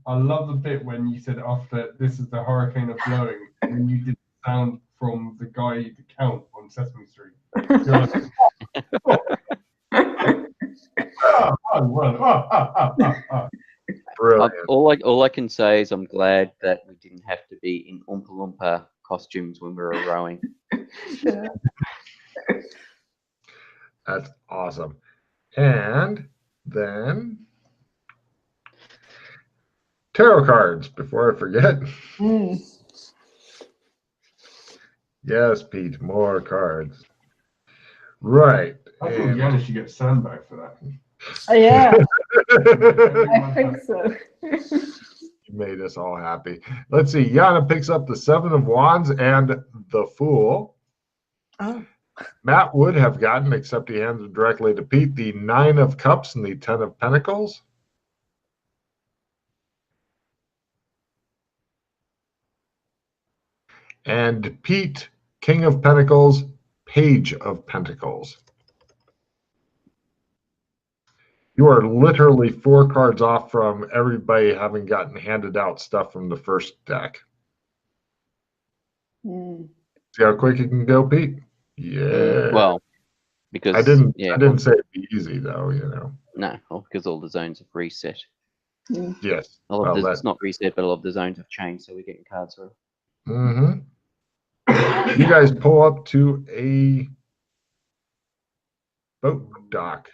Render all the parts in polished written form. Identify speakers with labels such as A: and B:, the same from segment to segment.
A: I love the bit when you said after this is the hurricane of blowing, and you did the sound from the guy, the Count on Sesame Street. You're like,
B: Brilliant.
C: All I can say is I'm glad that we didn't have to be in Oompa Loompa costumes when we were rowing.
D: Yeah.
B: That's awesome. And then tarot cards, before I forget.
D: Mm.
B: Yes, Pete, more cards. Right.
A: I think Yana should get a sandbag for that.
D: Oh, yeah, I think so.
B: You made us all happy. Let's see. Yana picks up the 7 of Wands and the Fool.
D: Oh.
B: Matt would have gotten, except he hands it directly to Pete, the 9 of Cups and the 10 of Pentacles. And Pete, King of Pentacles, Page of Pentacles. You are literally 4 cards off from everybody having gotten handed out stuff from the first deck.
D: Mm.
B: See how quick you can go, Pete? Yeah.
C: Well, because
B: I didn't say it'd be easy though, you know.
C: No, because all the zones have reset.
D: Mm.
B: Yes.
C: It's not reset, but a lot of the zones have changed, so we're getting cards through.
B: Mm-hmm. You guys pull up to a boat dock.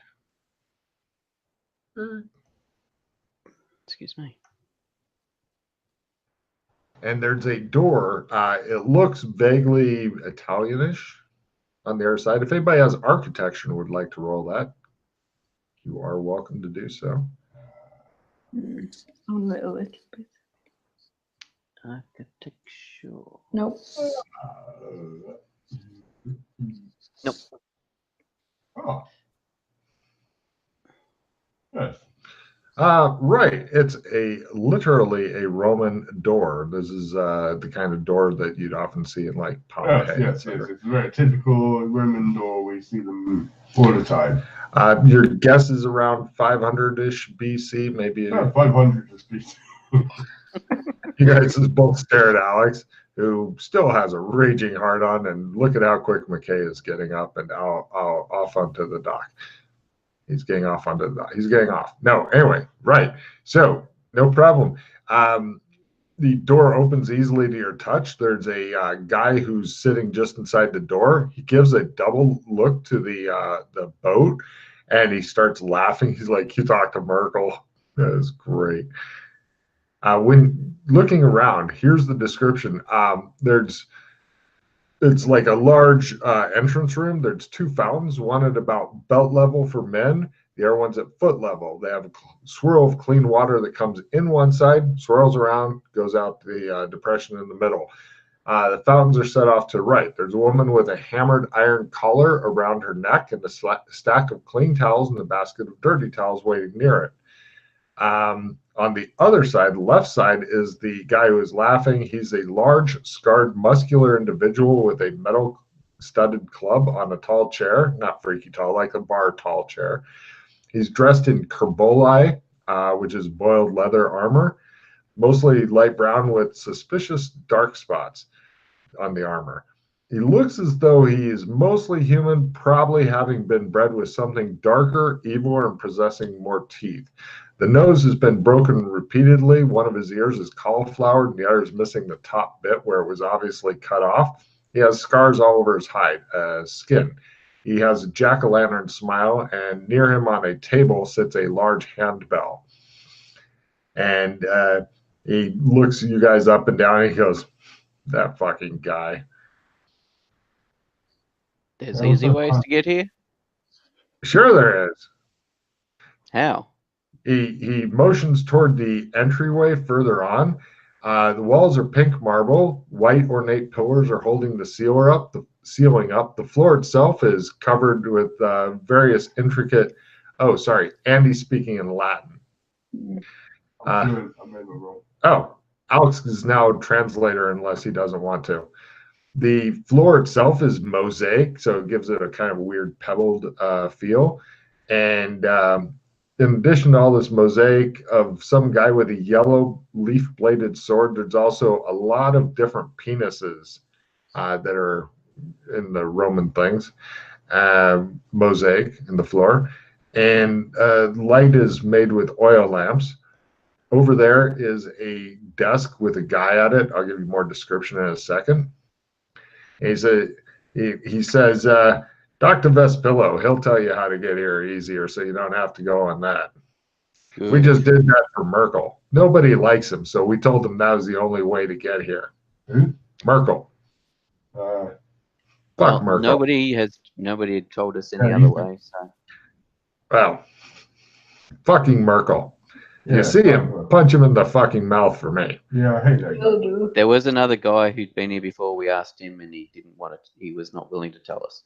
C: Excuse me.
B: And there's a door. It looks vaguely Italianish on the other side. If anybody has architecture and would like to roll that, you are welcome to do so.
D: Only a little bit.
C: Architecture.
D: Nope.
C: Nope.
A: Oh. Yes.
B: Right. It's literally a Roman door. This is the kind of door that you'd often see in like Pompeii.
A: Yes. It's a very typical Roman door. We see them all the time.
B: Your guess is around 500-ish BC, maybe.
A: 500 is BC.
B: You guys just both stare at Alex, who still has a raging heart on, and look at how quick McKay is getting up and off onto the dock. He's getting off onto the dock. He's getting off. No, anyway, right. So, no problem. The door opens easily to your touch. There's a guy who's sitting just inside the door. He gives a double look to the boat, and he starts laughing. He's like, "You talked to Merkel." That is great. When looking around, here's the description. It's like a large entrance room. There's 2 fountains, one at about belt level for men. The other one's at foot level. They have a swirl of clean water that comes in one side, swirls around, goes out the depression in the middle. The fountains are set off to the right. There's a woman with a hammered iron collar around her neck and a stack of clean towels and a basket of dirty towels waiting near it. On the other side, the left side, is the guy who is laughing. He's a large, scarred, muscular individual with a metal-studded club on a tall chair, not freaky tall, like a bar tall chair. He's dressed in kerboli, which is boiled leather armor, mostly light brown with suspicious dark spots on the armor. He looks as though he is mostly human, probably having been bred with something darker, evil, and possessing more teeth. The nose has been broken repeatedly. One of his ears is cauliflowered, and the other is missing the top bit where it was obviously cut off. He has scars all over his skin. He has a jack-o'-lantern smile, and near him on a table sits a large handbell. And he looks you guys up and down, and he goes, "That fucking guy."
C: There's easy ways to get here?
B: Sure there is.
C: How?
B: He motions toward the entryway further on. The walls are pink marble. White ornate pillars are holding the ceiling up. The floor itself is covered with various intricate... Oh, sorry. Andy's speaking in Latin. Alex is now translator unless he doesn't want to. The floor itself is mosaic, so it gives it a kind of weird pebbled feel. And in addition to all this mosaic of some guy with a yellow leaf-bladed sword, there's also a lot of different penises that are in the Roman things, mosaic in the floor. And light is made with oil lamps. Over there is a desk with a guy at it. I'll give you more description in a second. He says, Dr. Vespillo, he'll tell you how to get here easier so you don't have to go on that.
C: Good.
B: We just did that for Merkel. Nobody likes him, so we told him that was the only way to get here.
A: Who?
B: Merkel.
C: Well,
B: Fuck Merkel.
C: nobody had told us any
A: Yeah,
C: other
A: you-
C: way. So
B: Well, fucking Merkel.
A: Yeah,
B: You see him, punch him in the fucking mouth for me.
A: Yeah, I hate that guy.
D: Will do.
C: there was another guy who'd been here before. We asked him, and he didn't want it. He was not willing to tell us.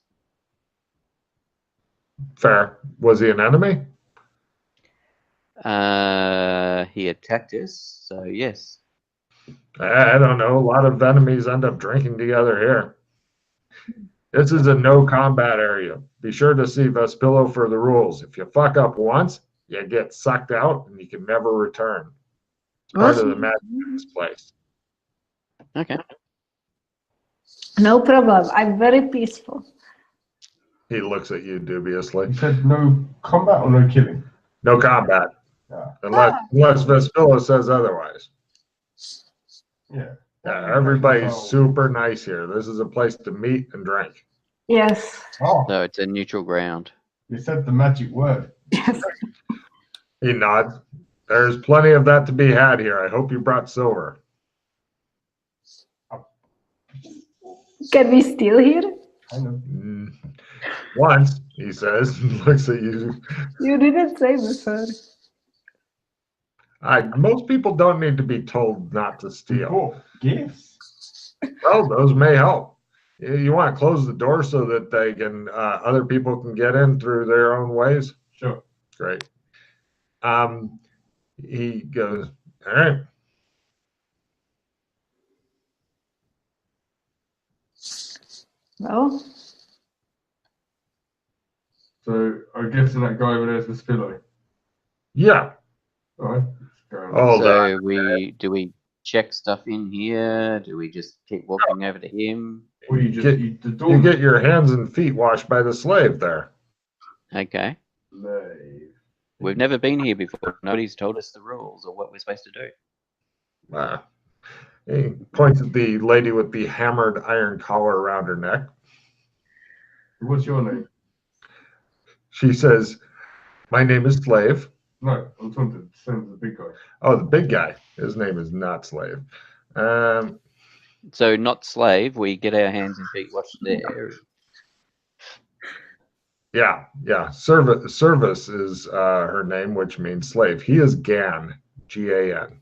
B: Fair. Was he an enemy?
C: He attacked us. So yes.
B: I don't know. A lot of enemies end up drinking together here. This is a no combat area. Be sure to see Vespillo for the rules. If you fuck up once, you get sucked out and you can never return. It's part of the magic of this place.
C: Okay.
D: No problem. I'm very peaceful.
B: He looks at you dubiously.
A: You said no combat or no killing?
B: No combat.
A: Yeah.
B: Unless Vespillo says otherwise.
A: Yeah.
B: Yeah, everybody's super nice here. This is a place to meet and drink.
D: Yes.
A: Oh,
C: So it's a neutral ground.
A: you said the magic word.
D: Yes.
B: He nods. There's plenty of that to be had here. I hope you brought silver.
D: Can we steal here?
A: Kind of.
B: Once, he says, looks at you.
D: You didn't say before.
B: Most people don't need to be told not to steal.
A: Cool. Gifts.
B: Well, those may help. You want to close the door so that they can, other people can get in through their own ways?
A: Sure.
B: Great. He goes, all right.
D: Well,
A: So I'm guessing that guy over there is the Spillo.
B: Yeah.
A: All right. Go on.
B: Oh,
C: So do we check stuff in here? Do we just keep walking over to him?
A: Or you just
B: Get-
A: eat the
B: you
A: door.
B: get your hands and feet washed by the slave there.
C: Okay.
A: Slave.
C: We've never been here before. Nobody's told us the rules or what we're supposed to do.
B: He points at the lady with the hammered iron collar around her neck.
A: What's your name?
B: She says, my name is Slave.
A: No, I'm talking to the same as the big guy.
B: Oh, the big guy. His name is not Slave.
C: So not slave. We get our hands and feet washed there.
B: Yeah. Service is her name, which means slave. He is Gan, G-A-N.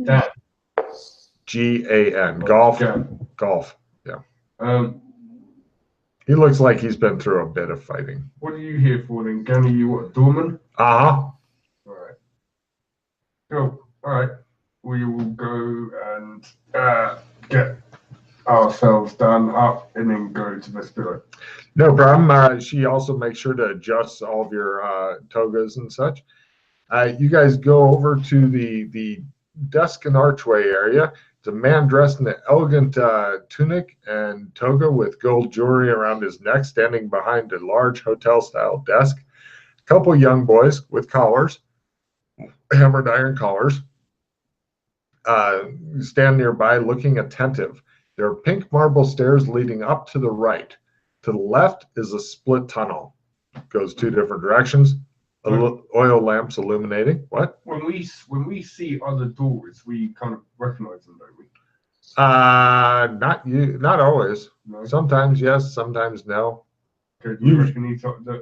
A: Dan.
B: G-A-N. Golf.
A: Gan.
B: Golf. Yeah. He looks like he's been through a bit of fighting.
A: What are you here for then? Gan, are you what, doorman?
B: Uh-huh.
A: All right. Cool. All right. We will go and get ourselves done up and then go to Vespillo.
B: No problem. She also makes sure to adjust all of your togas and such. You guys go over to the desk and archway area. It's a man dressed in an elegant tunic and toga with gold jewelry around his neck, standing behind a large hotel-style desk. A couple young boys with collars, hammered iron collars, stand nearby looking attentive. There are pink marble stairs leading up to the right. To the left is a split tunnel. Goes two different directions. Oil lamps illuminating. What?
A: When we see other doors, we kind of recognize them, don't we?
B: Not always.
A: No.
B: Sometimes yes, sometimes no.
A: Okay, do you reckon either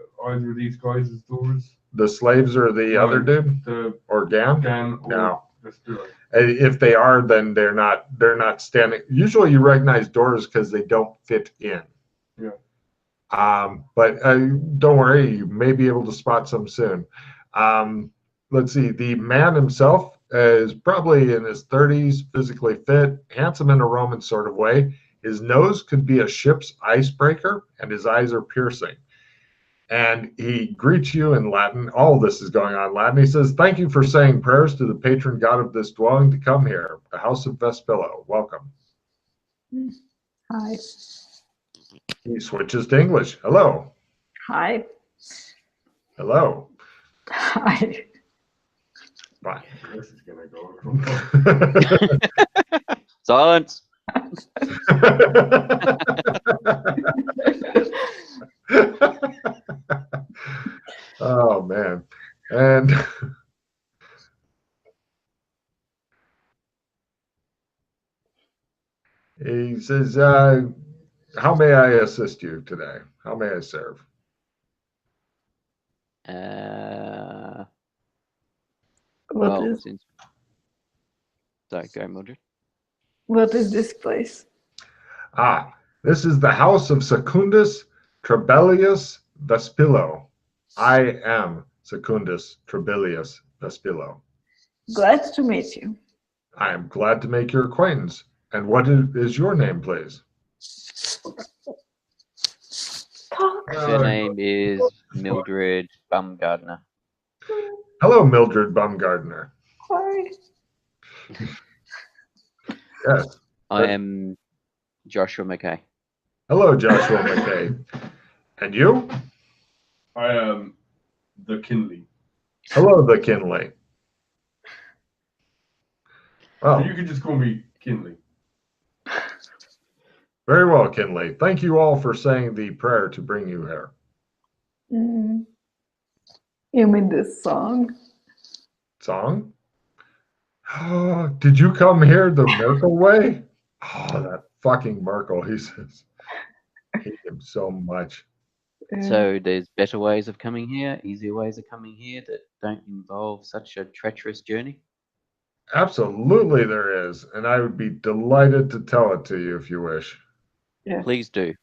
A: of these guys as doors?
B: The slaves or the other dude
A: The
B: or Gan?
A: Gan or
B: No.
A: Vespillo?
B: If they are, then they're not standing. Usually you recognize doors because they don't fit in.
A: Yeah.
B: But don't worry, you may be able to spot some soon. Let's see. The man himself is probably in his 30s, physically fit, handsome in a Roman sort of way. His nose could be a ship's icebreaker, and his eyes are piercing. And he greets you in Latin. All this is going on in Latin. He says, "Thank you for saying prayers to the patron god of this dwelling to come here, the house of Vespillo. Welcome."
D: Hi.
B: He switches to English. "Hello.
D: Hi.
B: Hello."
D: Hi.
B: Fine.
A: This is gonna go.
C: Silence.
B: Oh man. And he says, "How may I assist you today? How may I serve?"
D: What
C: Sorry, go, Mildred.
D: what is this place?
B: "Ah, this is the house of Secundus Trebellius Vespillo. I am Secundus Trebellius Vespillo.
D: Glad to meet you.
B: I am glad to make your acquaintance. And what is your name, please?"
D: Talk.
C: Her name is Mildred Bumgardner.
B: "Hello, Mildred Bumgardner."
D: Hi.
B: "Yes."
C: I am Joshua McKay.
B: "Hello, Joshua McKay. And you?"
A: I am the Kinley.
B: "Hello, the Kinley." "Well,
A: You can just call me Kinley.
B: very well, Kinley. Thank you all for saying the prayer to bring you here."
D: Mm. You mean this song?
B: "Song? Oh, did you come here the Merkel way?" "Oh, that fucking Merkel," he says. I hate him so much.
C: So there's better ways of coming here, easier ways of coming here that don't involve such a treacherous journey?
B: Absolutely there is, and I would be delighted to tell it to you if you wish.
D: Yeah.
C: Please do.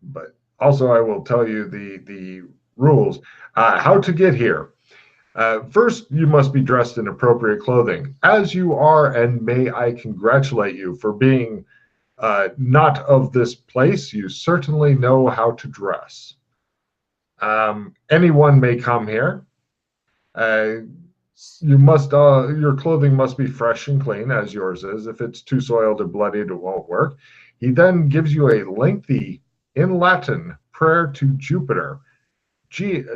B: But also I will tell you the rules. How to get here. First, you must be dressed in appropriate clothing, as you are, and may I congratulate you for being not of this place. You certainly know how to dress. Anyone may come here. You must your clothing must be fresh and clean, as yours is. If it's too soiled or bloodied, it won't work. He then gives you a lengthy, in Latin, prayer to Jupiter.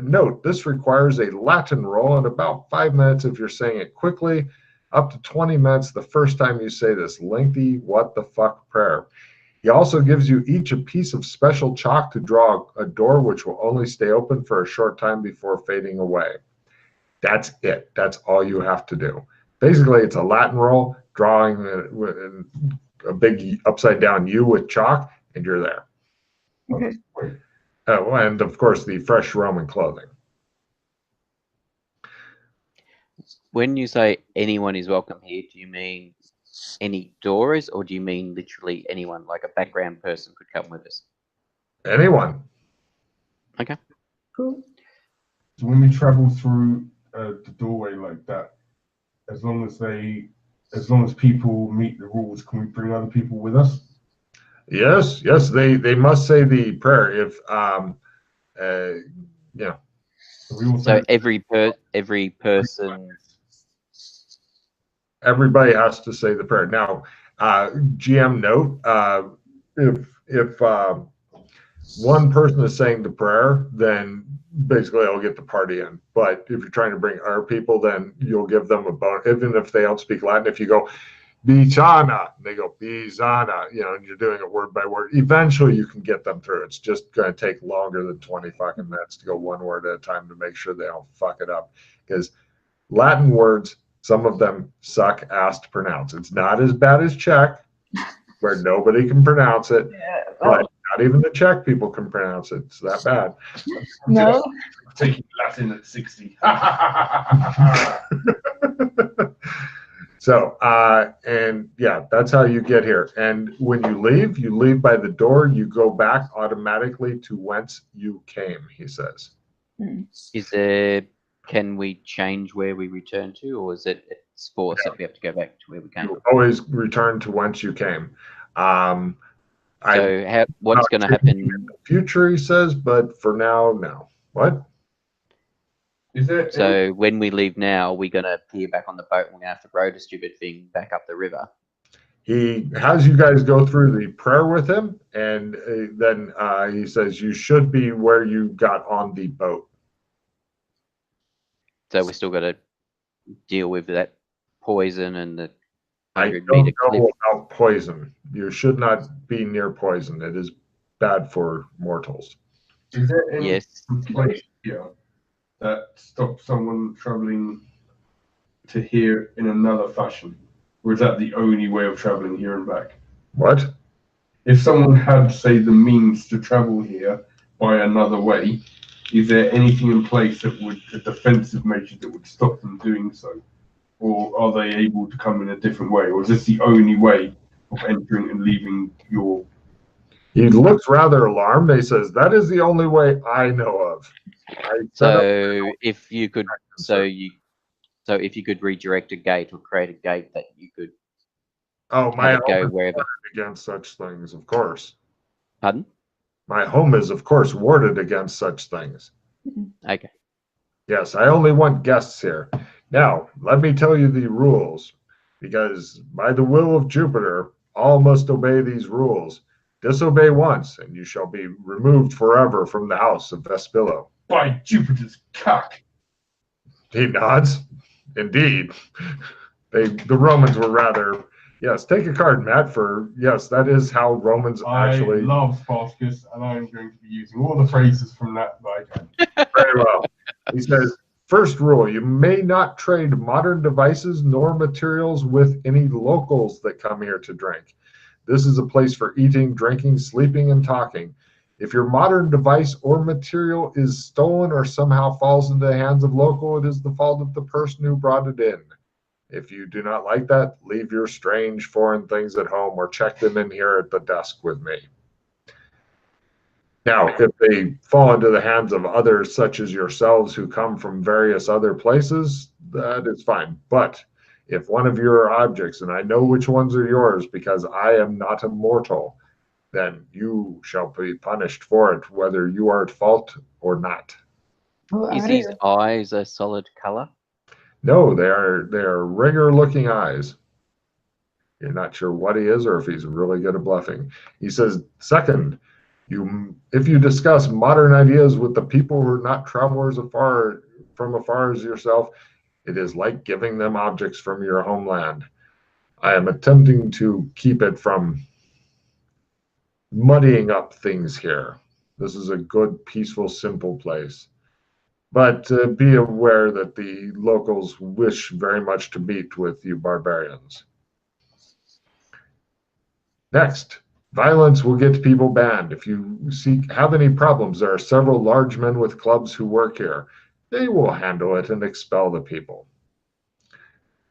B: Note, this requires a Latin roll in about 5 minutes if you're saying it quickly, up to 20 minutes the first time you say this lengthy what the fuck prayer. He also gives you each a piece of special chalk to draw a door which will only stay open for a short time before fading away. That's it. That's all you have to do. Basically, it's a Latin roll, drawing a big upside down U with chalk, and you're there.
D: Okay.
B: And of course, the fresh Roman clothing.
C: When you say anyone is welcome here, do you mean any doors, or do you mean literally anyone, like a background person could come with us?
B: Anyone.
C: Okay.
D: Cool.
A: So when we travel through the doorway like that, as long as people meet the rules, can we bring other people with us?
B: Yes, they must say the prayer. If yeah.
C: So every person.
B: Everybody has to say the prayer. Now, GM note: if one person is saying the prayer, then basically I'll get the party in. But if you're trying to bring other people, then you'll give them a bonus, even if they don't speak Latin. If you go Bizana, they go Bizana, and you're doing it word by word. Eventually, you can get them through. It's just going to take longer than 20 fucking minutes to go one word at a time to make sure they don't fuck it up. Because Latin words, some of them suck ass to pronounce. It's not as bad as Czech, where nobody can pronounce it, but not even the Czech people can pronounce it. It's that bad.
D: No.
A: Taking Latin at 60.
B: So, and yeah, that's how you get here. And when you leave by the door, you go back automatically to whence you came, he says.
C: Can we change where we return to, or is it forced that we have to go back to where we came?
B: You always return to whence you came.
C: So what's going to happen?
B: In the future, he says, but for now, no. What?
A: Is there
C: So when we leave now, we're going to appear back on the boat and we're going to have to row the stupid thing back up the river.
B: He has you guys go through the prayer with him, and then he says you should be where you got on the boat.
C: So we still got to deal with that poison and the
B: I
C: 100-meter
B: don't
C: cliff.
B: know about poison. You should not be near poison. It is bad for mortals.
A: Is there any
C: Yes.
A: place here that stops someone traveling to here in another fashion? Or is that the only way of traveling here and back?
B: What?
A: If someone had, say, the means to travel here by another way, is there anything in place that would, a defensive measure that would stop them doing so? Or are they able to come in a different way? Or is this the only way of entering and leaving your...
B: He looks rather alarmed. He says, that is the only way I know of.
C: So if you could, if you could redirect a gate or create a gate that you could
B: my
C: have it go
B: home is
C: wherever.
B: warded against such things, of course.
C: Pardon?
B: My home is, of course, warded against such things.
C: Okay.
B: Yes, I only want guests here. Now, let me tell you the rules, because by the will of Jupiter, all must obey these rules. Disobey once, and you shall be removed forever from the house of Vespillo.
A: By Jupiter's cock!
B: He nods. Indeed. The Romans were rather... Yes, take a card, Matt, for... Yes, that is how Romans actually...
A: I love Spartacus, and I'm going to be using all the phrases from that I can.
B: Very well. He says, first rule, you may not trade modern devices nor materials with any locals that come here to drink. This is a place for eating, drinking, sleeping, and talking. If your modern device or material is stolen or somehow falls into the hands of local, it is the fault of the person who brought it in. If you do not like that, leave your strange foreign things at home or check them in here at the desk with me. Now, if they fall into the hands of others such as yourselves who come from various other places, that is fine. But if one of your objects, and I know which ones are yours because I am not a mortal, then you shall be punished for it, whether you are at fault or not.
C: Is his eyes a solid color?
B: No, they are regular-looking eyes. You're not sure what he is or if he's really good at bluffing. He says, second, if you discuss modern ideas with the people who are not travelers from afar as yourself, it is like giving them objects from your homeland. I am attempting to keep it from muddying up things here. This is a good, peaceful, simple place. But be aware that the locals wish very much to meet with you barbarians. Next, violence will get people banned. If you have any problems, there are several large men with clubs who work here. They will handle it and expel the people.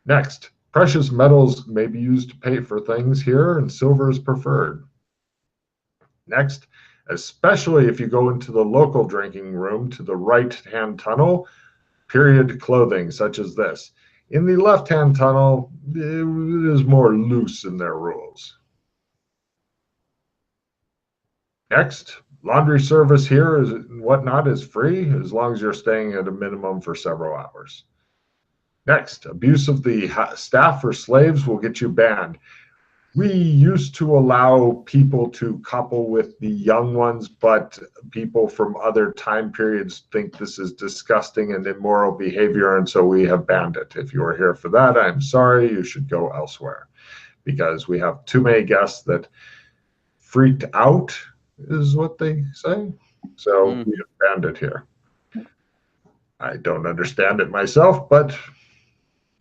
B: Next, precious metals may be used to pay for things here, and silver is preferred. Next, especially if you go into the local drinking room to the right-hand tunnel, period clothing such as this. In the left-hand tunnel, it is more loose in their rules. Next, laundry service here is whatnot is free as long as you're staying at a minimum for several hours. Next, abuse of the staff or slaves will get you banned. We used to allow people to couple with the young ones, but people from other time periods think this is disgusting and immoral behavior, and so we have banned it. If you are here for that, I'm sorry, you should go elsewhere, because we have too many guests that freaked out, is what they say. So we have banned it here. I don't understand it myself, but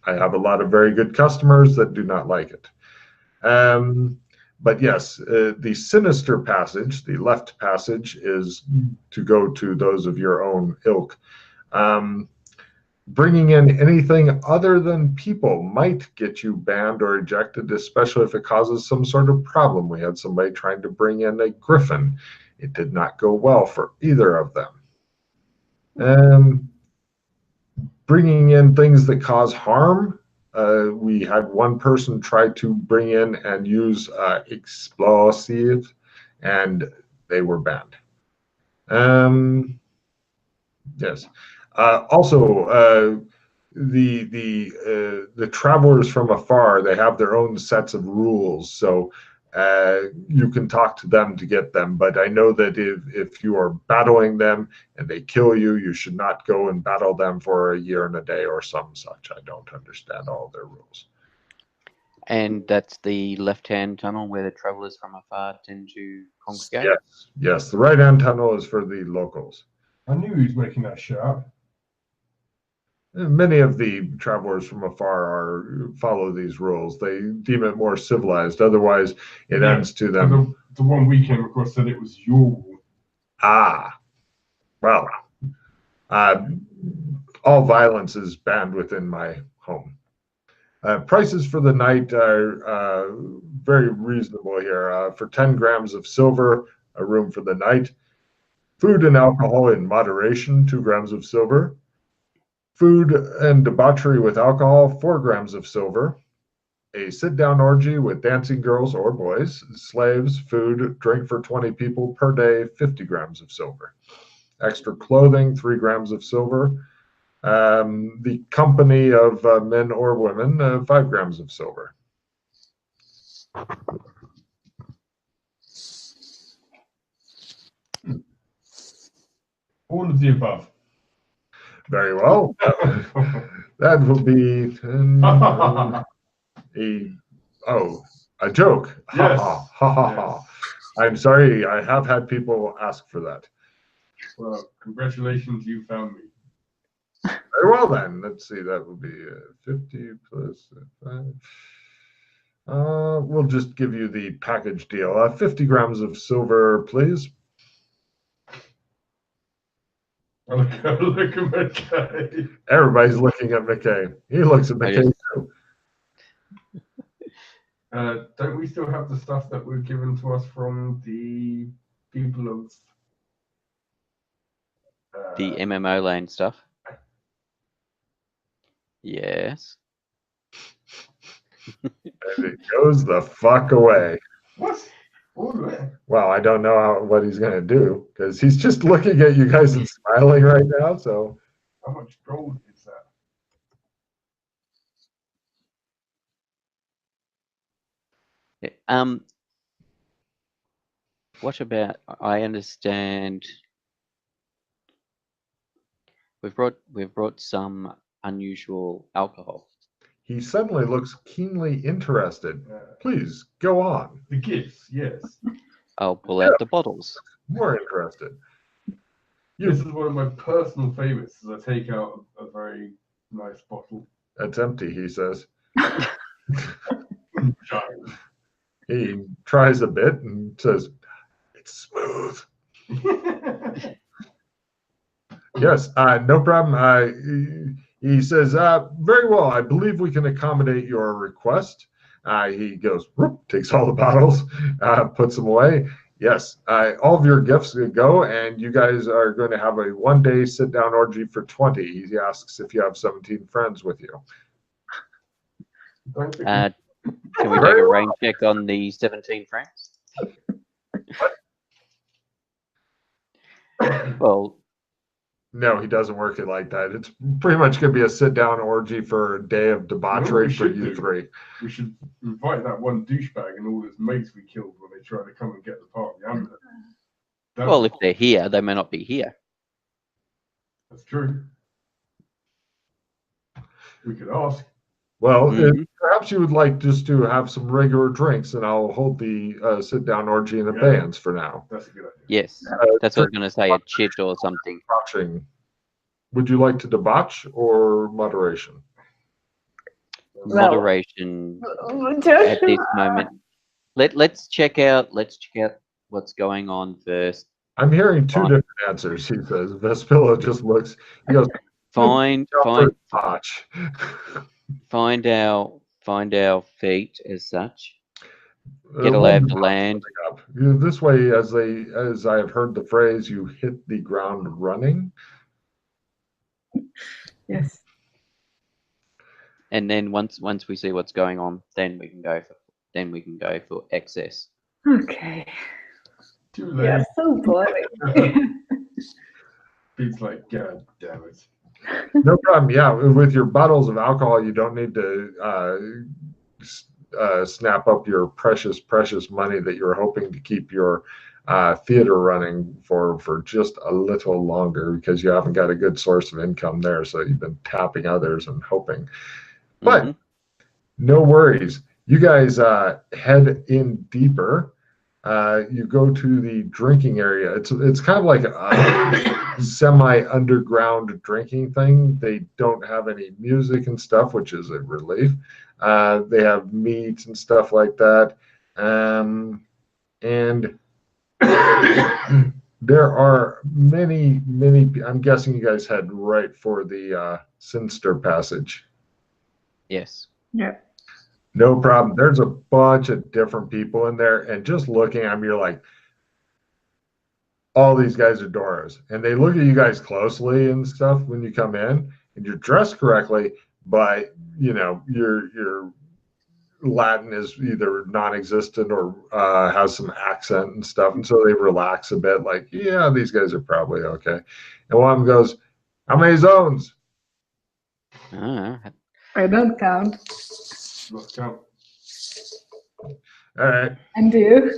B: I have a lot of very good customers that do not like it. But yes, the sinister passage, the left passage, is to go to those of your own ilk. Bringing in anything other than people might get you banned or ejected, especially if it causes some sort of problem. We had somebody trying to bring in a griffin. It did not go well for either of them. Bringing in things that cause harm. We had one person try to bring in and use explosive and they were banned. Yes. Also, the travelers from afar, they have their own sets of rules, so you can talk to them to get them. But I know that if you are battling them and they kill you, you should not go and battle them for a year and a day or some such. I don't understand all their rules.
C: And that's the left-hand tunnel where the travelers from afar tend to congregate?
B: Yes, yes. The right-hand tunnel is for the locals.
A: I knew he was making that shit up.
B: Many of the travelers from afar follow these rules. They deem it more civilized. Otherwise, it ends to them.
A: The one we came across said it was your rule.
B: Ah, well, all violence is banned within my home. Prices for the night are very reasonable here. For 10 grams of silver, a room for the night. Food and alcohol in moderation, 2 grams of silver. Food and debauchery with alcohol, 4 grams of silver. A sit-down orgy with dancing girls or boys, slaves, food, drink for 20 people per day, 50 grams of silver. Extra clothing, 3 grams of silver. The company of men or women, 5 grams of silver.
A: All of the above.
B: Very well. That will be a joke.
A: Yes.
B: Ha ha. I'm sorry. I have had people ask for that.
A: Well, congratulations, you found me.
B: Very well then. Let's see. That will be 50 plus 5. We'll just give you the package deal. 50 grams of silver, please.
A: Look at McKay.
B: Everybody's looking at McKay. He looks at McKay too.
A: Don't we still have the stuff that were given to us from the people of
C: The MMO lane stuff? Yes.
B: And it goes the fuck away.
A: What?
B: Well, I don't know what he's going to do because he's just looking at you guys and smiling right now. So,
A: how much gold is that?
C: What about? I understand. We've brought some unusual alcohol.
B: he suddenly looks keenly interested. Please go on.
A: The gifts, yes.
C: I'll pull out the bottles.
B: More interested.
A: This is one of my personal favorites. As I take out a very nice bottle.
B: That's empty, he says. He tries a bit and says, "It's smooth." Yes, no problem. He says, "Very well. I believe we can accommodate your request." He goes, whoop, takes all the bottles, puts them away. Yes, all of your gifts go, and you guys are going to have a one-day sit-down orgy for 20. He asks if you have 17 friends with you.
C: Can we take a rain check on the 17 friends? Well,
B: no, he doesn't work it like that. It's pretty much going to be a sit-down orgy for a day of debauchery for you three.
A: We should invite that one douchebag and all his mates we killed when they try to come and get the party.
C: Well, if they're here, they may not be here.
A: That's true. We could ask.
B: Well, perhaps you would like just to have some regular drinks, and I'll hold the sit-down orgy in abeyance for now.
A: That's a good idea.
C: Yes, that's what I was going to say, a chit or something.
B: Debauching. Would you like to debauch or moderation?
C: Moderation at this moment. Let's check out what's going on first.
B: I'm hearing two different answers, he says. Vespilla just looks, he goes,
C: find our feet as such. Get a lay of the land.
B: This way, as I have heard the phrase, you hit the ground running.
D: Yes.
C: And then once we see what's going on, then we can go for excess.
D: Okay.
A: Too
D: Yeah,
A: late.
D: so boring.
A: Pete's like, God damn it.
B: No problem. Yeah, with your bottles of alcohol, you don't need to snap up your precious, precious money that you're hoping to keep your theater running for just a little longer because you haven't got a good source of income there. So you've been tapping others and hoping. But no worries. You guys head in deeper. You go to the drinking area. It's kind of like a semi-underground drinking thing. They don't have any music and stuff, which is a relief. They have meats and stuff like that. And there are many, I'm guessing you guys head right for the Sinister Passage.
C: Yes.
D: Yeah.
B: No problem. There's a bunch of different people in there, and just looking at them, you're like, all these guys are Doras. And they look at you guys closely and stuff when you come in, and you're dressed correctly, but your Latin is either non-existent or has some accent and stuff, and so they relax a bit, like, yeah, these guys are probably okay. And one of them goes, "How many zones?"
D: I don't count.
A: Let's count.
B: All right.
D: And you?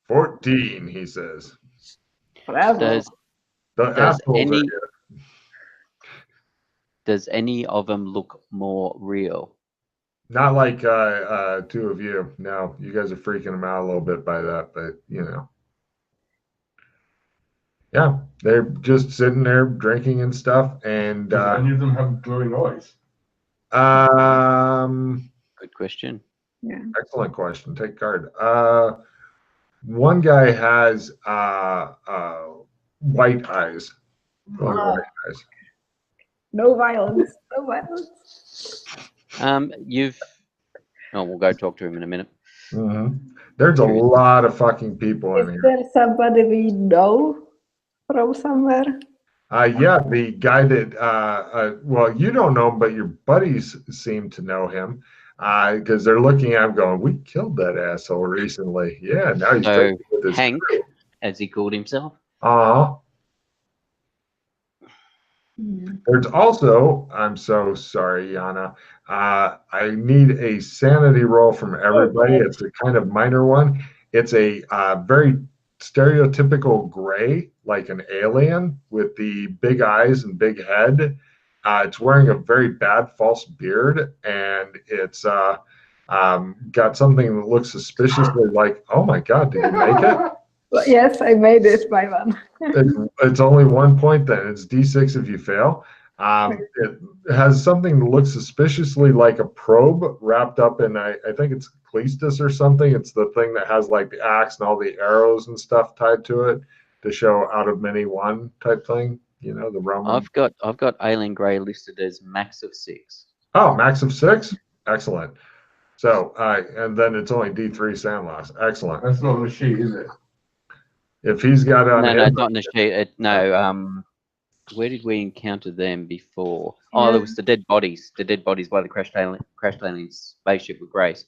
B: 14, he says.
D: Bravo.
C: Does any of them look more real?
B: Not like two of you. No, you guys are freaking them out a little bit by that, but yeah, they're just sitting there drinking and stuff. And
A: does any of them have glowing eyes?
C: Good question.
D: Yeah.
B: Excellent question. Take card. One guy has white eyes. White eyes.
D: No violence. No violence.
C: We'll go talk to him in a minute.
B: There's a lot of fucking people in
D: Is
B: here.
D: there somebody we know from somewhere?
B: Yeah, the guy that, well, you don't know him, but your buddies seem to know him because they're looking at him going, we killed that asshole recently. Yeah, now he's
C: So
B: with his
C: Hank,
B: crew.
C: as he called himself.
B: There's also, I'm so sorry, Yana. I need a sanity roll from everybody.
D: Okay.
B: It's a kind of minor one. It's a very stereotypical gray, like an alien with the big eyes and big head. It's wearing a very bad false beard, and it's got something that looks suspiciously like, oh my God, did you make it?
D: Well, yes, I made it by one.
B: It's only 1 point then. It's D6 if you fail. It has something that looks suspiciously like a probe wrapped up in, I think it's cleistus or something. It's the thing that has like the axe and all the arrows and stuff tied to it to show out of many one type thing. The Roman.
C: I've got alien grey listed as max of 6.
B: Oh, max of 6? Excellent. So, and then it's only D3 sand loss. Excellent.
A: That's not on the sheet, is it?
B: If he's got it on
C: No,
B: him,
C: it's not in the sheet. Where did we encounter them before? Oh, there was the dead bodies. The dead bodies by the crash landing spaceship with Grace.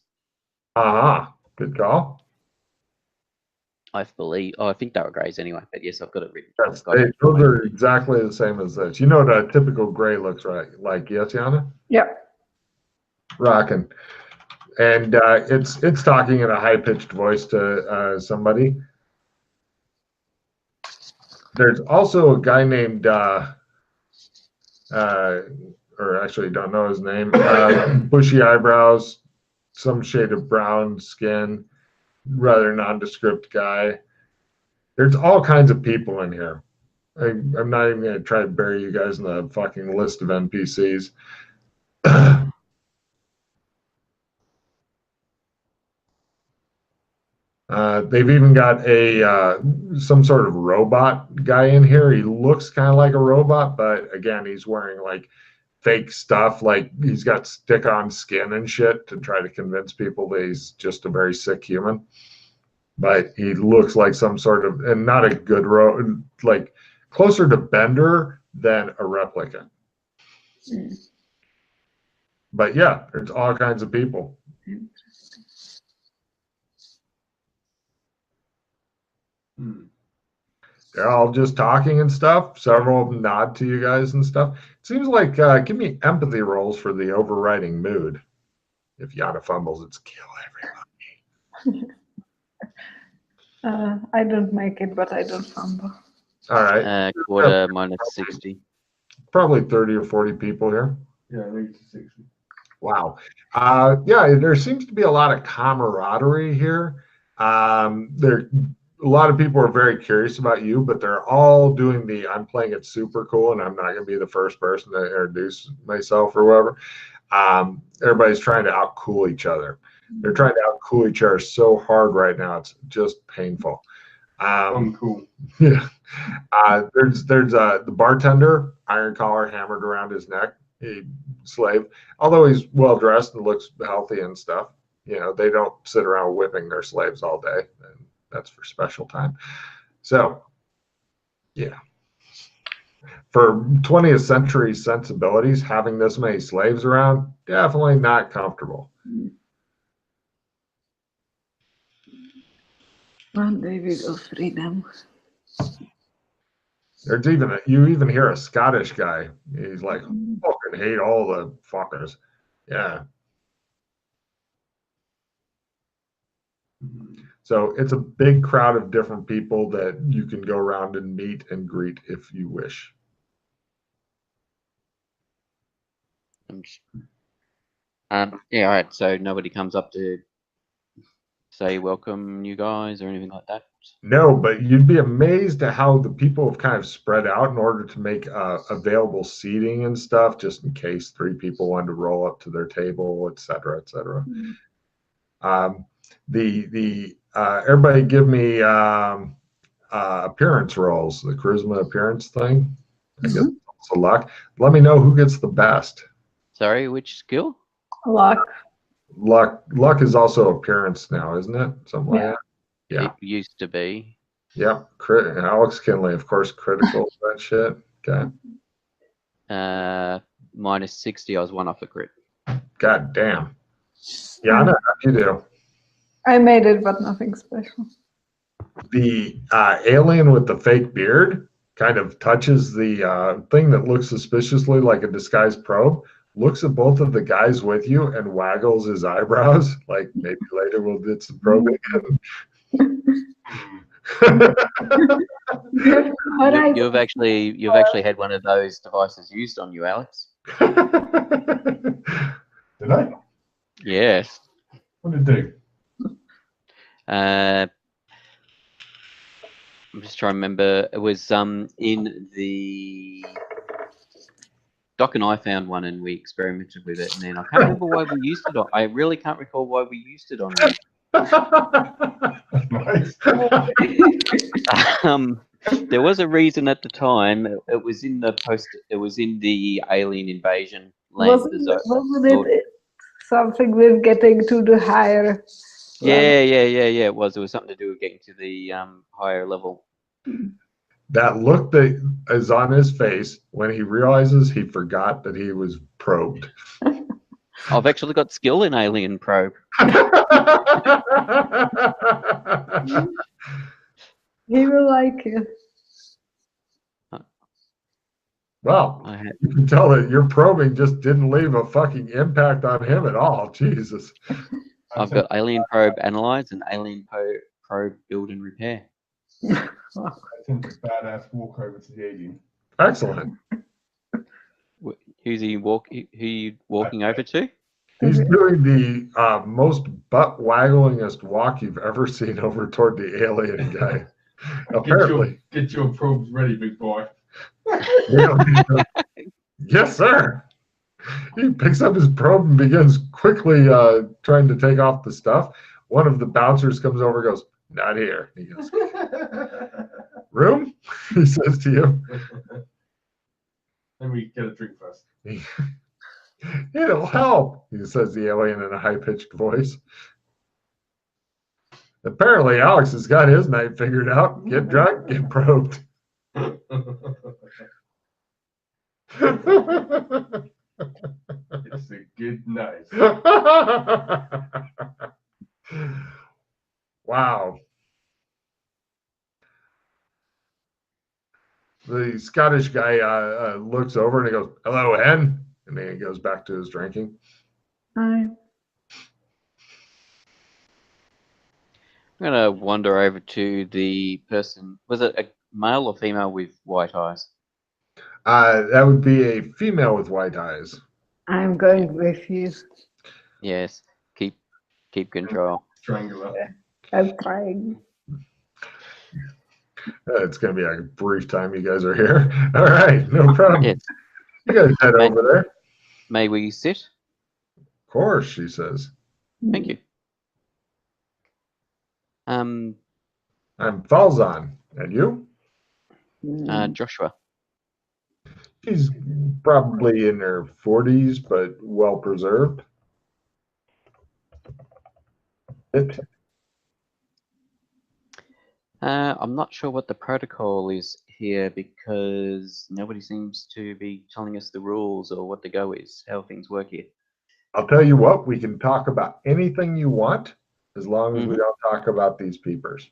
B: Good call.
C: I think they were Greys anyway. But yes, I've got it written.
B: Yes, those are exactly the same as this. You know what a typical gray looks like, yes, Yana?
D: Yep.
B: Rocking. And it's talking in a high-pitched voice to somebody. There's also a guy named, or actually don't know his name, bushy eyebrows, some shade of brown skin, rather nondescript guy. There's all kinds of people in here. I'm not even going to try to bury you guys in the fucking list of NPCs. They've even got some sort of robot guy in here. He looks kind of like a robot, but again, he's wearing like fake stuff. Like he's got stick-on skin and shit to try to convince people that he's just a very sick human. But he looks like some sort of, and not a good like closer to Bender than a replicant. But yeah, there's all kinds of people. They're all just talking and stuff. Several of them nod to you guys and stuff. It seems like give me empathy rolls for the overriding mood. If Yana fumbles, it's kill everybody.
D: I don't make it, but I don't fumble.
B: All right.
C: Quarter minus 60.
B: Probably 30 or 40 people here.
A: Yeah, I think it's 60.
B: Wow. Yeah, there seems to be a lot of camaraderie here. A lot of people are very curious about you, but they're all doing the I'm playing it super cool and I'm not going to be the first person to introduce myself or whatever. Everybody's trying to outcool each other. They're trying to outcool each other so hard right now. It's just painful.
A: Cool.
B: Yeah. There's the bartender, iron collar hammered around his neck. Slave, although he's well dressed and looks healthy and stuff. You know, they don't sit around whipping their slaves all day. And that's for special time. So, yeah. For 20th century sensibilities, having this many slaves around, definitely not comfortable.
D: One day we will free them.
B: There's you even hear a Scottish guy. He's like, fucking hate all the fuckers. Yeah. So it's a big crowd of different people that you can go around and meet and greet if you wish.
C: Yeah, all right. So nobody comes up to say welcome, you guys, or anything like that?
B: No, but you'd be amazed at how the people have kind of spread out in order to make available seating and stuff, just in case 3 people wanted to roll up to their table, et cetera, et cetera. Everybody give me appearance rolls, the charisma appearance thing. I guess it's a luck. Let me know who gets the best.
C: Sorry, which skill?
D: Luck.
B: Luck is also appearance now, isn't it? Something like that. Yeah.
C: It used to be.
B: Yep. Alex Kinley, of course, critical that shit. Okay.
C: Minus 60, I was 1 off a crit.
B: God damn. Yeah, I know how you do.
D: I made it, but nothing special.
B: The alien with the fake beard kind of touches the thing that looks suspiciously like a disguised probe, looks at both of the guys with you and waggles his eyebrows, like maybe later we'll do some probing.
C: You've actually had one of those devices used on you, Alex.
A: Did I?
C: Yes.
A: What did it do?
C: I'm just trying to remember. It was in the Doc and I found one and we experimented with it, and then I can't remember why we used it on. I really can't recall why we used it on you.
A: Nice.
C: There was a reason at the time. It was in the post. It was in the alien invasion land.
D: Wasn't it something with getting to the higher?
C: Yeah. It was. There was something to do with getting to the higher level.
B: That look that is on his face when he realizes he forgot that he was probed.
C: I've actually got skill in alien probe.
D: He will like it.
B: Well, you can tell that your probing just didn't leave a fucking impact on him at all. Jesus.
C: I've got alien probe analyze and alien probe build and repair.
A: I tend to badass walk over to the alien.
B: Excellent.
C: Who's he walking over to?
B: He's doing the most butt-wagglingest walk you've ever seen over toward the alien guy. Apparently.
A: Get your probes ready, big boy.
B: Yes, sir. He picks up his probe and begins quickly trying to take off the stuff. One of the bouncers comes over and goes, "Not here." He goes, "Room?" He says to you.
A: Let me get a drink first.
B: "It'll help," he says, the alien in a high-pitched voice. Apparently, Alex has got his night figured out. Get drunk, get probed.
A: It's a good night.
B: Wow. The Scottish guy looks over and he goes, "Hello, hen," and then he goes back to his drinking.
D: Hi.
C: I'm gonna wander over to the person. Was it a male or female with white eyes?
B: That would be a female with white eyes.
D: I'm going with you.
C: Yes. Keep control.
A: Strangler.
D: I'm trying.
B: It's going to be a brief time you guys are here. All right, no problem.
C: Yes.
B: You guys head
C: May-
B: over there.
C: May we sit?
B: Of course, she says.
C: Thank you.
B: I'm Falzon. And you?
C: Joshua.
B: She's probably in her 40s, but well preserved.
C: I'm not sure what the protocol is here because nobody seems to be telling us the rules or what the go is, how things work here.
B: I'll tell you what, we can talk about anything you want as long as we don't talk about these peepers.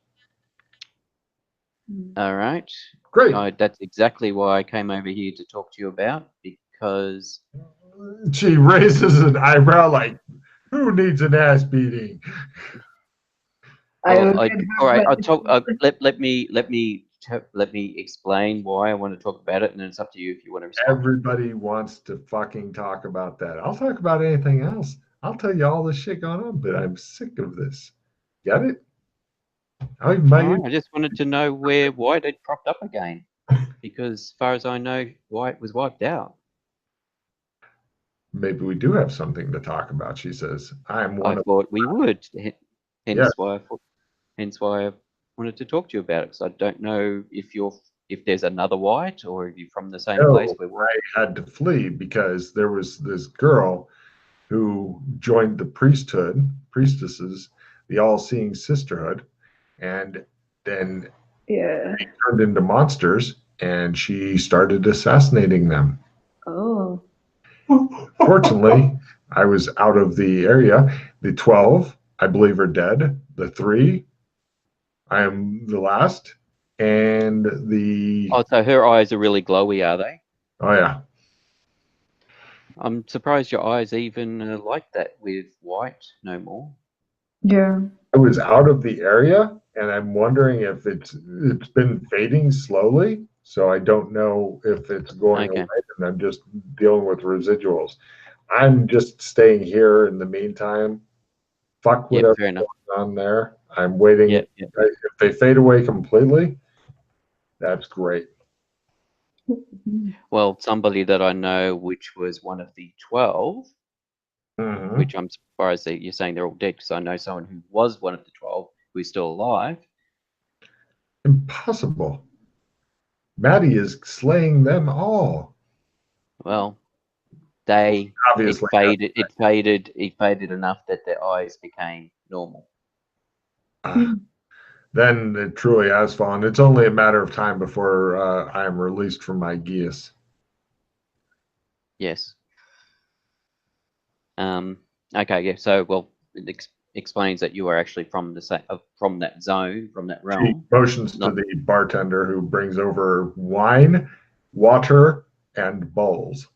C: All right.
B: Great.
C: That's exactly why I came over here to talk to you about, because
B: She raises an eyebrow like, who needs an ass beating?
C: all right. I'll talk. Let me explain why I want to talk about it, and then it's up to you if you want to respond.
B: Everybody wants to fucking talk about that. I'll talk about anything else. I'll tell you all the shit going on, but I'm sick of this. Got it?
C: I just wanted to know where White had cropped up again, because as far as I know, White was wiped out.
B: Maybe we do have something to talk about, she says.
C: I thought we would. Hence why I wanted to talk to you about it, because I don't know if there's another White or if you're from the same place.
B: I had to flee because there was this girl who joined the priestesses, the all-seeing sisterhood, and then they turned into monsters, and she started assassinating them.
D: Oh.
B: Fortunately, I was out of the area. The 12, I believe, are dead. The 3, I am the last. And the...
C: Oh, so her eyes are really glowy, are they?
B: Oh, yeah.
C: I'm surprised your eyes even like that with White no more.
D: Yeah.
B: I was out of the area, and I'm wondering if it's been fading slowly. So I don't know if it's going away, and I'm just dealing with residuals. I'm just staying here in the meantime. Fuck whatever's going on there. I'm waiting. If they fade away completely, that's great.
C: Well, somebody that I know, which was one of the 12, which I'm surprised that you're saying they're all dead, because I know someone who was one of the 12 who's still alive.
B: Impossible. Maddie is slaying them all.
C: Well, it faded enough that their eyes became normal.
B: Then it truly has fallen. It's only a matter of time before I am released from my geas.
C: Yes. Okay. Yeah. So, well, it explains that you are actually from that zone, from that realm.
B: She motions to the bartender, who brings over wine, water, and bowls.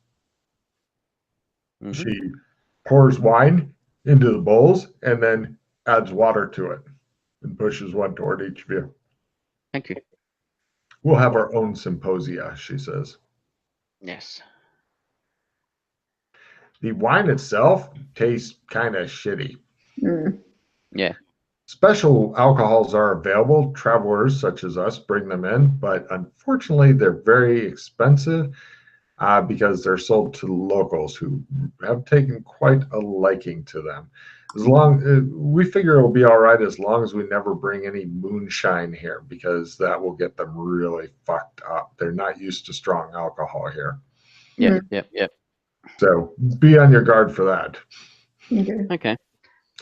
B: She pours wine into the bowls and then adds water to it and pushes one toward each of you.
C: Thank you.
B: We'll have our own symposia, she says.
C: Yes.
B: The wine itself tastes kind of shitty.
C: Yeah.
B: Special alcohols are available. Travelers such as us bring them in, but unfortunately they're very expensive because they're sold to locals who have taken quite a liking to them. We figure it'll be all right as long as we never bring any moonshine here, because that will get them really fucked up. They're not used to strong alcohol here.
C: Yep.
B: So be on your guard for that.
C: Okay.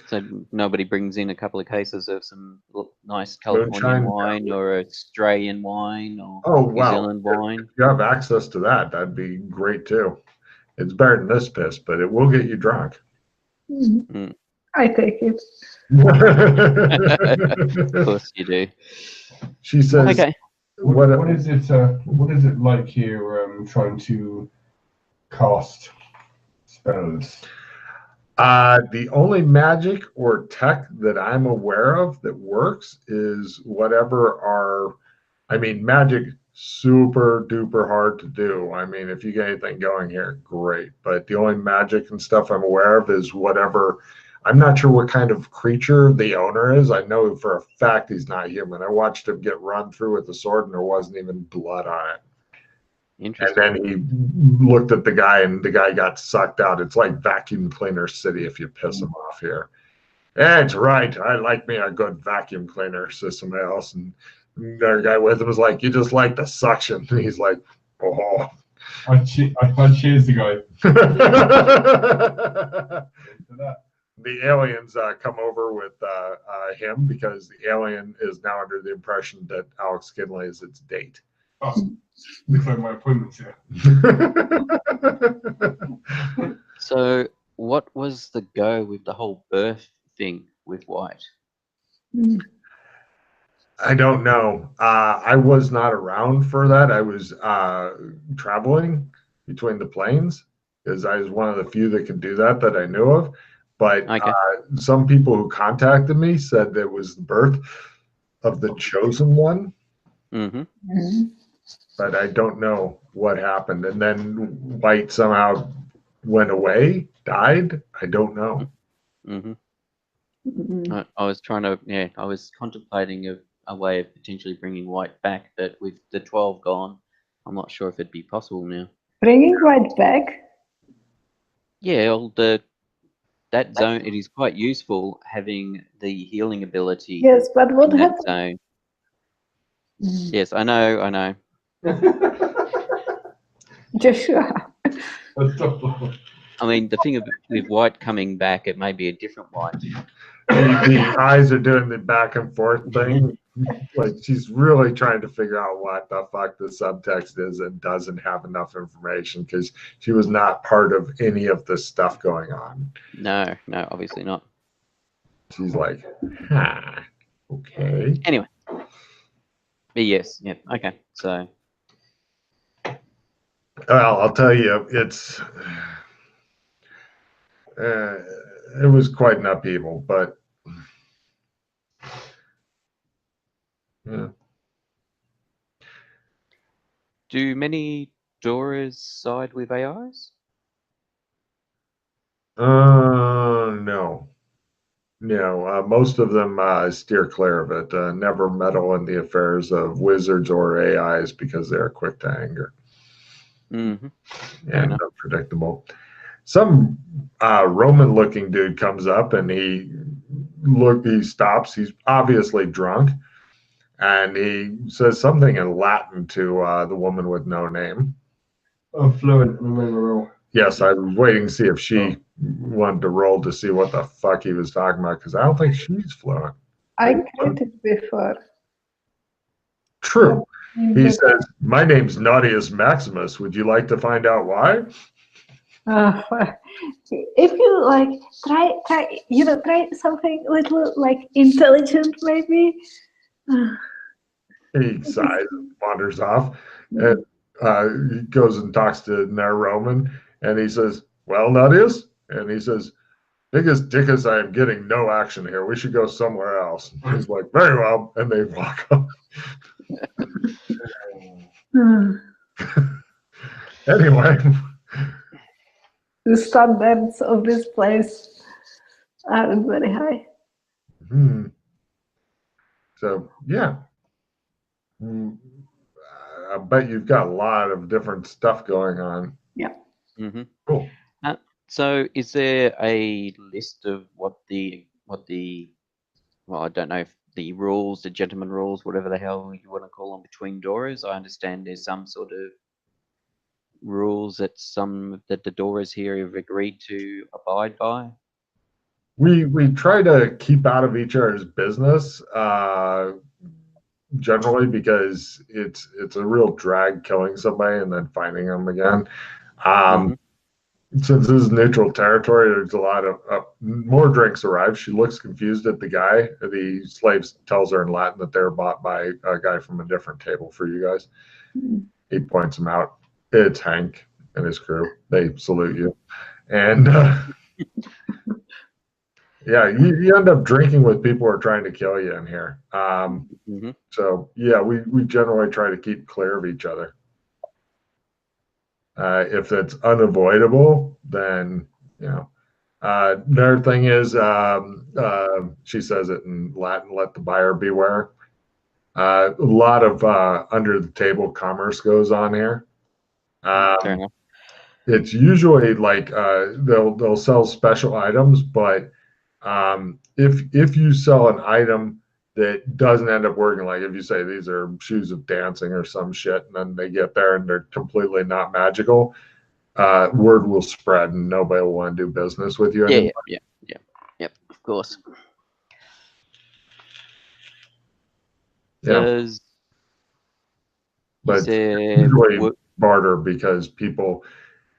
C: So nobody brings in a couple of cases of some nice Californian wine or Australian wine or New Zealand wine?
B: If you have access to that, that'd be great too. It's better than this piss, but it will get you drunk.
D: I take it.
C: Of course you do.
B: She says,
A: What is it? What is it like here? Trying to cast spells.
B: The only magic or tech that I'm aware of that works is whatever magic super duper hard to do. I mean, if you get anything going here, great. But the only magic and stuff I'm aware of is whatever. I'm not sure what kind of creature the owner is. I know for a fact he's not human. I watched him get run through with a sword and there wasn't even blood on it. And
C: Interesting.
B: then he looked at the guy and the guy got sucked out. It's like vacuum cleaner city if you piss him off here. That's right. I like me a good vacuum cleaner, says somebody else. And the other guy with him was like, you just like the suction. And he's like, oh.
A: I cheers the guy.
B: The aliens come over with him because the alien is now under the impression that Alex Kinley is its date.
A: Oh, looks like my appointment's here.
C: So, what was the go with the whole birth thing with White?
B: I don't know. I was not around for that. I was traveling between the planes because I was one of the few that could do that I knew of. But
C: Okay.
B: Some people who contacted me said it was the birth of the chosen one.
C: Mm-hmm.
B: But I don't know what happened. And then White somehow went away, died. I don't know.
C: Mm-hmm. I was trying to, I was contemplating a way of potentially bringing White back, but with the 12 gone, I'm not sure if it'd be possible now.
D: Bringing White back?
C: Yeah, well, that zone, it is quite useful having the healing ability.
D: Yes, but what
C: in that
D: happened?
C: zone. Yes, I know.
D: Joshua.
C: I mean, the thing with White coming back, it may be a different White.
B: The eyes are doing the back and forth thing. Like she's really trying to figure out what the fuck the subtext is and doesn't have enough information because she was not part of any of the stuff going on.
C: No, obviously not.
B: She's like, okay.
C: Anyway. But yes, yeah, okay. So.
B: Well, I'll tell you, it was quite an upheaval, but yeah.
C: Do many Doras side with AIs?
B: No. Most of them steer clear of it. Never meddle in the affairs of wizards or AIs because they're quick to anger.
C: Mm-hmm.
B: And unpredictable. Some Roman-looking dude comes up and he stops. He's obviously drunk, and he says something in Latin to the woman with no name.
A: Oh, fluent. Remember.
B: Yes, I was waiting to see if she wanted to roll to see what the fuck he was talking about because I don't think she's fluent.
D: I created before.
B: True. He says, "My name's Nautius Maximus. Would you like to find out why?"
D: If you like, try something little like intelligent, maybe.
B: He sighs and wanders off, and he goes and talks to Nair Roman, and he says, "Well, Nautius," and he says, "Biggest dickus, I am getting no action here. We should go somewhere else." And he's like, "Very well," and they walk up. Anyway,
D: the standards of this place aren't very high.
B: So yeah, I bet you've got a lot of different stuff going on.
D: Yeah.
C: Mm-hmm.
B: Cool.
C: So is there a list of what the well, I don't know if the rules, the gentleman rules, whatever the hell you want to call them, between Doras? I understand there's some sort of rules that the Doras here have agreed to abide by.
B: We try to keep out of each other's business generally because it's a real drag killing somebody and then finding them again. Since this is neutral territory, there's a lot of more drinks arrive. She looks confused at the guy. The slave tells her in Latin that they're bought by a guy from a different table for you guys. He points him out. It's Hank and his crew. They salute you. And yeah, you end up drinking with people who are trying to kill you in here. So yeah, we generally try to keep clear of each other. If it's unavoidable, then, you know. Another thing is, she says it in Latin, let the buyer beware. A lot of under the table commerce goes on here.
C: Fair enough.
B: It's usually like they'll sell special items, but if you sell an item that doesn't end up working, like if you say these are shoes of dancing or some shit, and then they get there and they're completely not magical, word will spread and nobody will want to do business with you anymore.
C: Yeah, of course.
B: Yeah. But usually barter, because people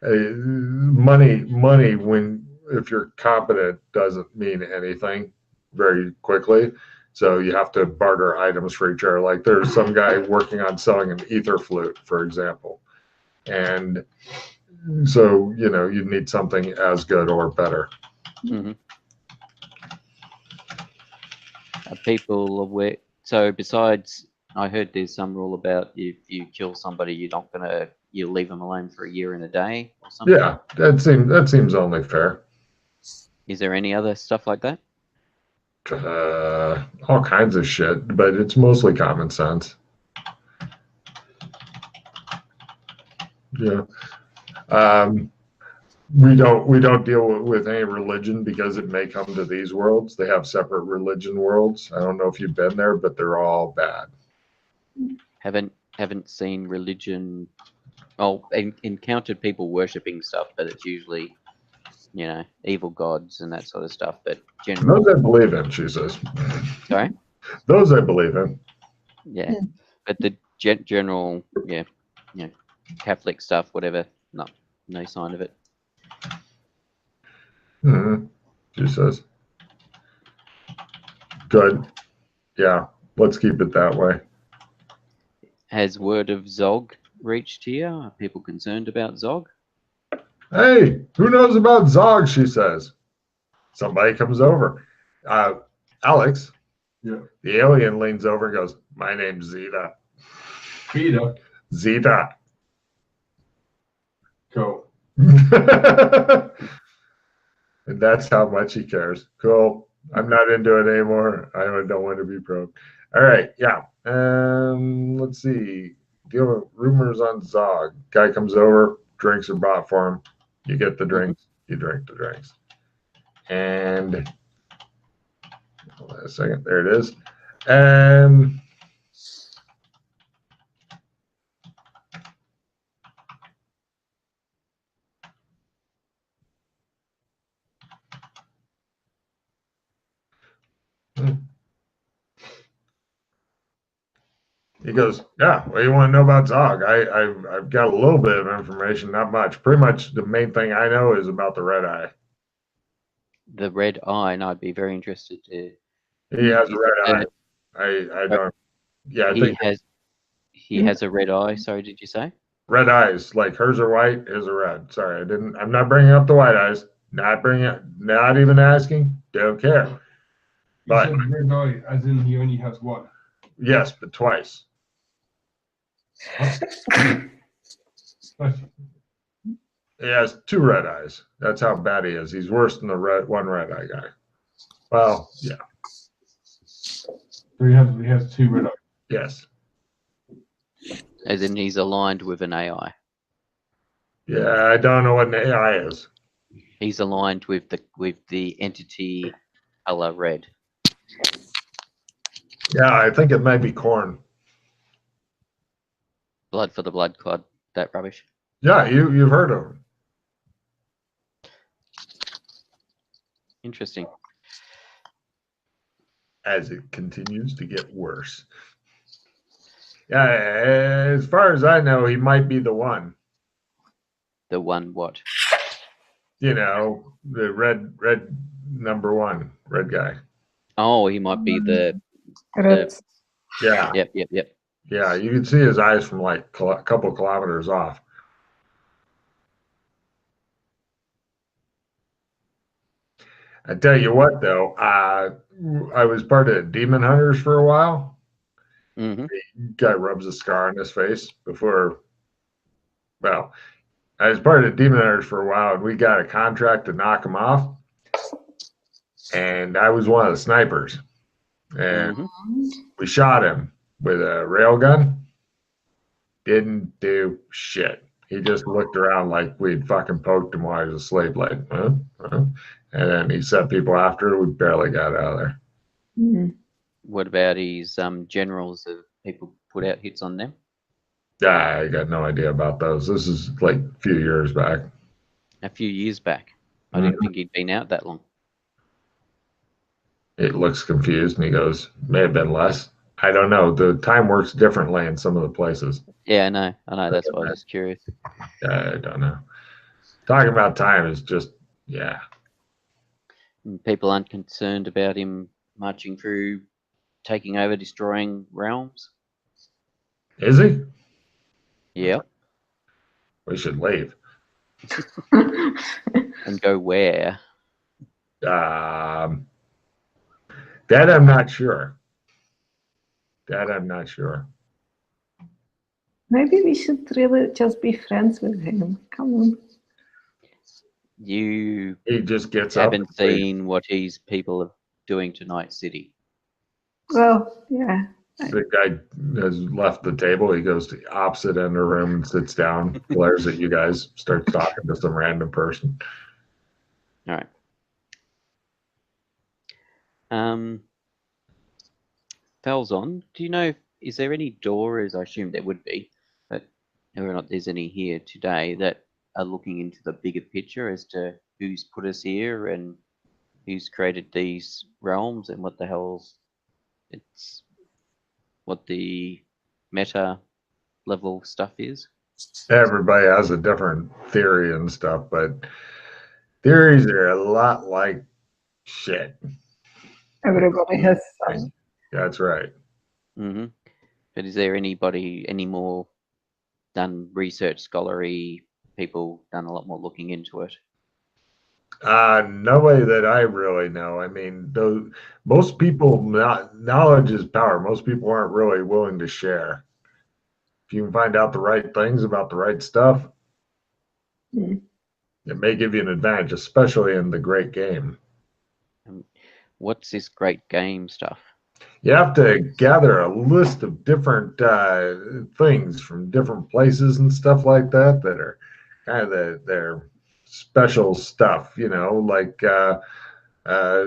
B: money when if you're competent doesn't mean anything very quickly. So you have to barter items for each other. Like there's some guy working on selling an ether flute, for example. And so, you know, you need something as good or better.
C: People aware. So besides, I heard there's some rule about if you kill somebody, you leave them alone for a year and a day or something.
B: Yeah, that seems only fair.
C: Is there any other stuff like that?
B: All kinds of shit, but it's mostly common sense. Yeah. We don't deal with any religion because it may come to these worlds. They have separate religion worlds. I don't know if you've been there, but they're all bad.
C: Haven't seen religion. Oh, encountered people worshipping stuff, but it's usually, you know, evil gods and that sort of stuff. But generally,
B: those I believe in, she says.
C: Sorry?
B: Those I believe in.
C: Yeah, but the general, Catholic stuff, whatever, no sign of it.
B: She says. Good. Yeah, let's keep it that way.
C: Has word of Zog reached here? Are people concerned about Zog?
B: Hey, who knows about Zog, she says. Somebody comes over. Alex, the alien, leans over and goes, my name's Zeta.
A: Peter.
B: Zeta.
A: Cool.
B: And that's how much he cares. Cool. I'm not into it anymore. I don't want to be probed. All right. Yeah. Let's see. Deal with rumors on Zog. Guy comes over. Drinks are bought for him. You get the drinks. You drink the drinks. And hold on a second. There it is. He goes, yeah, what do you want to know about Zog? I've got a little bit of information, not much. Pretty much the main thing I know is about the red eye.
C: The red eye, and I'd be very interested to.
B: He has a red eye. I don't. Yeah,
C: he has a red eye. Sorry, did you say?
B: Red eyes, like hers are white, his are red. Sorry, I'm not bringing up the white eyes. Not even asking. Don't care.
A: But red eye, as in he only has one.
B: Yes, but twice. He has two red eyes. That's how bad he is. He's worse than the one red eye guy. Well, yeah.
A: So he has two red eyes.
B: Yes.
C: As in he's aligned with an AI.
B: Yeah, I don't know what an AI is.
C: He's aligned with the entity color red.
B: Yeah, I think it might be corn.
C: Blood for the blood clot, that rubbish.
B: Yeah, you've heard of him.
C: Interesting.
B: As it continues to get worse. Yeah, as far as I know, he might be the one.
C: The one what?
B: You know, the red #1, red guy.
C: Oh, he might be the.
D: Correct.
B: Yeah,
C: Yep.
B: yeah. You can see his eyes from like a couple kilometers off. I tell you what, though, I was part of Demon Hunters for a while.
C: Hmm.
B: Guy rubs a scar on his face before. Well, I was part of Demon Hunters for a while, and we got a contract to knock him off. And I was one of the snipers, and we shot him with a railgun. Didn't do shit. He just looked around like we'd fucking poked him while he was asleep, like, huh? And then he set people after. We barely got out of there.
C: What about his generals? Have people put out hits on them?
B: I got no idea about those. This is like a few years back.
C: A few years back. I didn't think he'd been out that long.
B: It looks confused, and he goes, may have been less. I don't know. The time works differently in some of the places.
C: Yeah, I know. That's why I was just curious.
B: I don't know. Talking about time is just, yeah.
C: People aren't concerned about him marching through, taking over, destroying realms.
B: Is he?
C: Yep.
B: We should leave.
C: And go where?
B: That I'm not sure.
D: Maybe we should really just be friends with him. Come on.
C: You
B: He just gets
C: haven't
B: up and
C: seen what his people are doing to Night City.
D: Well, yeah.
B: the guy has left the table. He goes to the opposite end of the room and sits down, glares at you guys, starts talking to some random person.
C: All right. Falzon, do you know, is there any doors, I assume there would be, but whether or not there's any here today that are looking into the bigger picture as to who's put us here and who's created these realms and what the hell's what the meta level stuff is?
B: Everybody has a different theory and stuff, but theories are a lot like shit.
D: Everybody has some.
B: That's right.
C: Mm-hmm. But is there anybody, any more done research, scholarly people done a lot more looking into it?
B: Nobody that I really know. I mean, most people, knowledge is power. Most people aren't really willing to share. If you can find out the right things about the right stuff, it may give you an advantage, especially in the great game.
C: What's this great game stuff?
B: You have to gather a list of different things from different places and stuff like that are kind of their special stuff, you know, like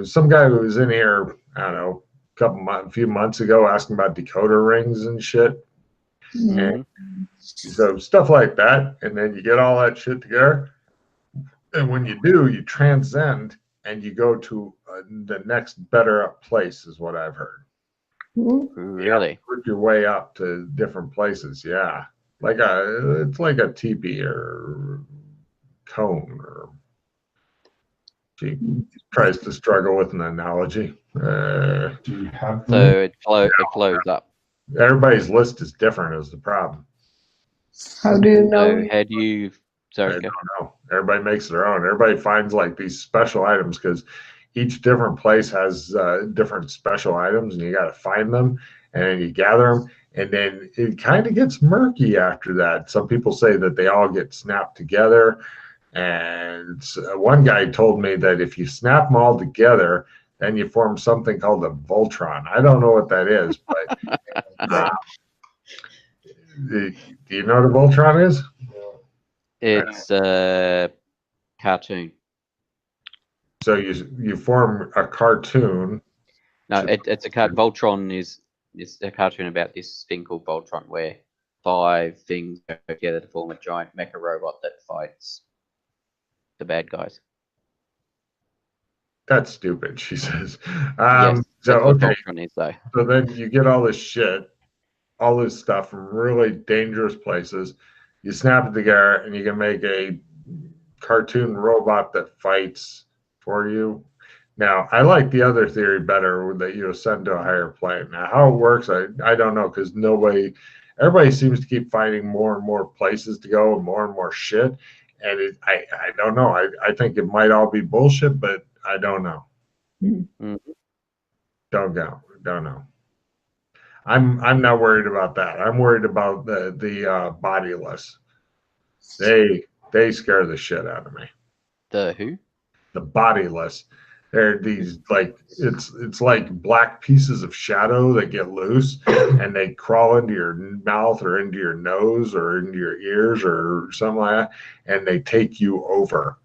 B: some guy who was in here, I don't know, a few months ago asking about decoder rings and shit. And so stuff like that, and then you get all that shit together, and when you do, you transcend and you go to the next better up place, is what I've heard.
C: Really?
B: You work your way up to different places, yeah. It's like a teepee or cone, or she tries to struggle with an analogy.
A: Do you have them?
C: So it flows up.
B: Everybody's list is different is the problem.
D: How do you know?
C: So how do you? Sorry,
B: I don't know. Everybody makes their own. Everybody finds like these special items because each different place has different special items, and you got to find them and you gather them. And then it kind of gets murky after that. Some people say that they all get snapped together. And one guy told me that if you snap them all together, then you form something called a Voltron. I don't know what that is, but do you know what a Voltron is?
C: it's a cartoon.
B: So you form a cartoon.
C: No, it's a Voltron is a cartoon about this thing called Voltron, where 5 things go together to form a giant mecha robot that fights the bad guys.
B: That's stupid, she says.
C: Yes,
B: so
C: that's what
B: okay,
C: Voltron is, though.
B: so then you get all this shit, all this stuff from really dangerous places. You snap it together, and you can make a cartoon robot that fights for you. Now, I like the other theory better, that you ascend to a higher plane. Now, how it works, I don't know, because everybody seems to keep finding more and more places to go and more shit. And I don't know. I think it might all be bullshit, but I don't know.
C: Mm-hmm.
B: Don't know. I'm not worried about that. I'm worried about the bodiless. They scare the shit out of me.
C: The who?
B: The bodiless. They're these it's like black pieces of shadow that get loose and they crawl into your mouth or into your nose or into your ears or something like that, and they take you over.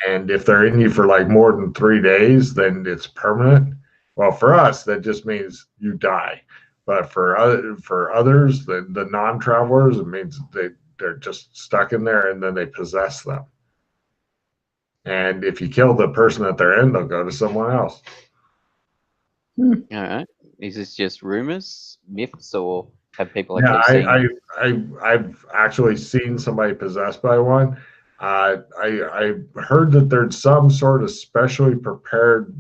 B: And if they're in you for like more than 3 days, then it's permanent. Well, for us, that just means you die. But for others, the non-travelers, it means they're just stuck in there and then they possess them. And if you kill the person that they're in, they'll go to someone else.
C: All right. Is this just rumors, myths, or have people
B: Yeah,
C: actually seen?
B: I've actually seen somebody possessed by one. I heard that there's some sort of specially prepared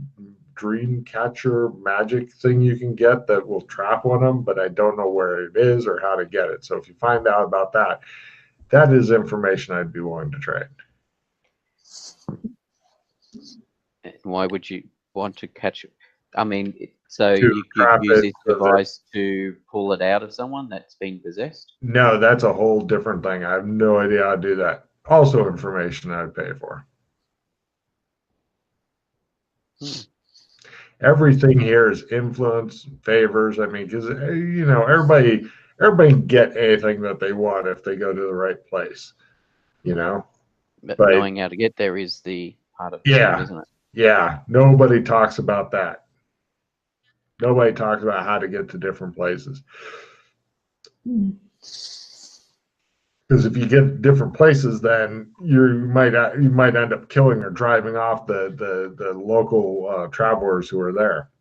B: dream catcher magic thing you can get that will trap one of them, but I don't know where it is or how to get it. So if you find out about that, that is information I'd be willing to trade.
C: Why would you want to catch it? I mean, so
B: To
C: you could
B: trap
C: use
B: it
C: this
B: so that-
C: device to pull it out of someone that's been possessed?
B: No, that's a whole different thing. I have no idea how to do that. Also information I'd pay for. Everything here is influence, favors. I mean, because everybody can get anything that they want if they go to the right place.
C: But
B: But
C: knowing how to get there is the part of the game, isn't it?
B: yeah, nobody talks about that. Nobody talks about how to get to different places. Because if you get to different places, then you might end up killing or driving off the local travelers who are there.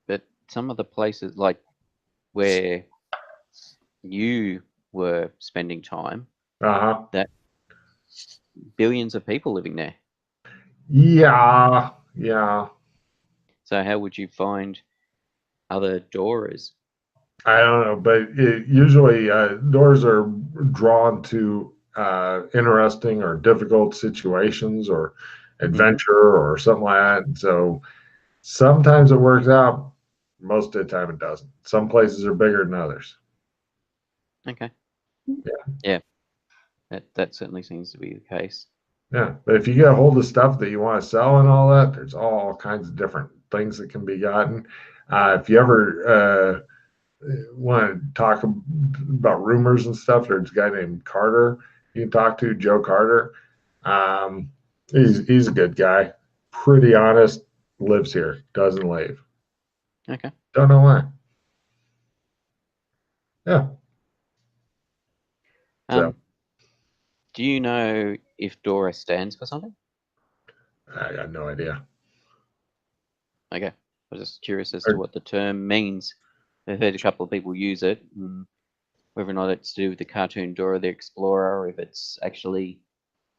C: But some of the places, like where you were spending time, that billions of people living there.
B: Yeah.
C: So how would you find other doors?
B: I don't know, but usually doors are drawn to interesting or difficult situations or adventure or something like that. And so sometimes it works out. Most of the time it doesn't. Some places are bigger than others.
C: Okay.
B: Yeah.
C: That certainly seems to be the case.
B: Yeah, but if you get a hold of stuff that you want to sell and all that, there's all kinds of different things that can be gotten. If you ever want to talk about rumors and stuff, there's a guy named Carter you can talk to, Joe Carter. He's a good guy, pretty honest, lives here, doesn't leave.
C: Okay.
B: Don't know why. Yeah.
C: Do you know if Dora stands for something?
B: I got no idea.
C: Okay. I was just curious as to what the term means. I've heard a couple of people use it, whether or not it's to do with the cartoon Dora the Explorer, or if it's actually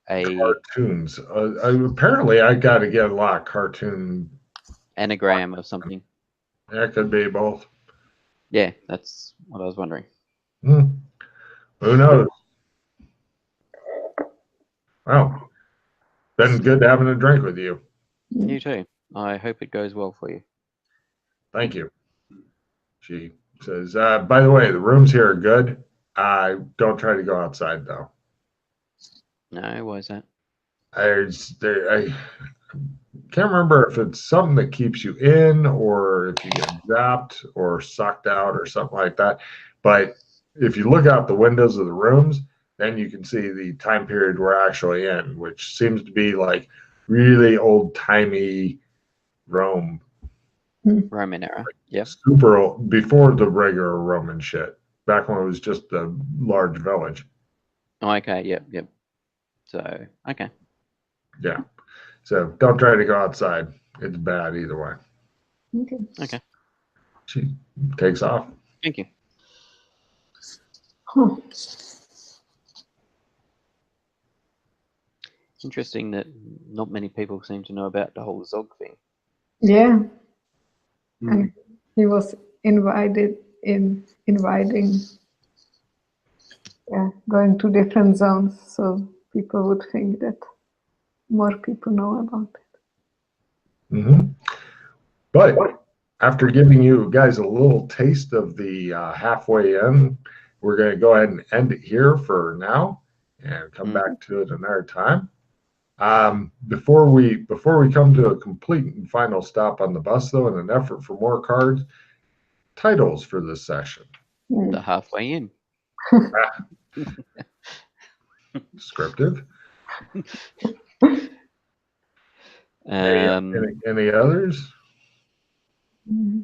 C: a
B: cartoons. Apparently, I got to get a lot of cartoon
C: anagram of something.
B: That could be both.
C: Yeah, that's what I was wondering.
B: Who knows? Well, been good having a drink with you.
C: You too. I hope it goes well for you.
B: Thank you. She says, by the way, the rooms here are good. Don't try to go outside, though.
C: No, why is that?
B: I can't remember if it's something that keeps you in or if you get zapped or sucked out or something like that. But if you look out the windows of the rooms, then you can see the time period we're actually in, which seems to be like really old-timey Rome.
C: Roman era. Yep.
B: Super old, before the regular Roman shit. Back when it was just a large village.
C: Oh, okay. Yep. So, okay.
B: Yeah. So don't try to go outside. It's bad either way.
C: Okay.
B: She takes off.
C: Thank you. Interesting that not many people seem to know about the whole Zog thing.
D: Yeah,
A: Mm.
D: and he was inviting, going to different zones, so people would think that more people know about it.
B: Mm-hmm. But after giving you guys a little taste of the halfway in, we're going to go ahead and end it here for now and come back to it another time. Before we come to a complete and final stop on the bus, though, in an effort for more cards, titles for this session.
C: The Halfway Inn.
B: Descriptive. Any others?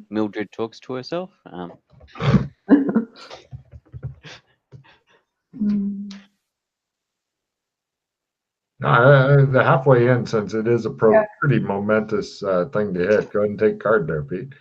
C: Mildred talks to herself.
B: No, the halfway in, since it is a pretty momentous thing to hit. Go ahead and take card there, Pete.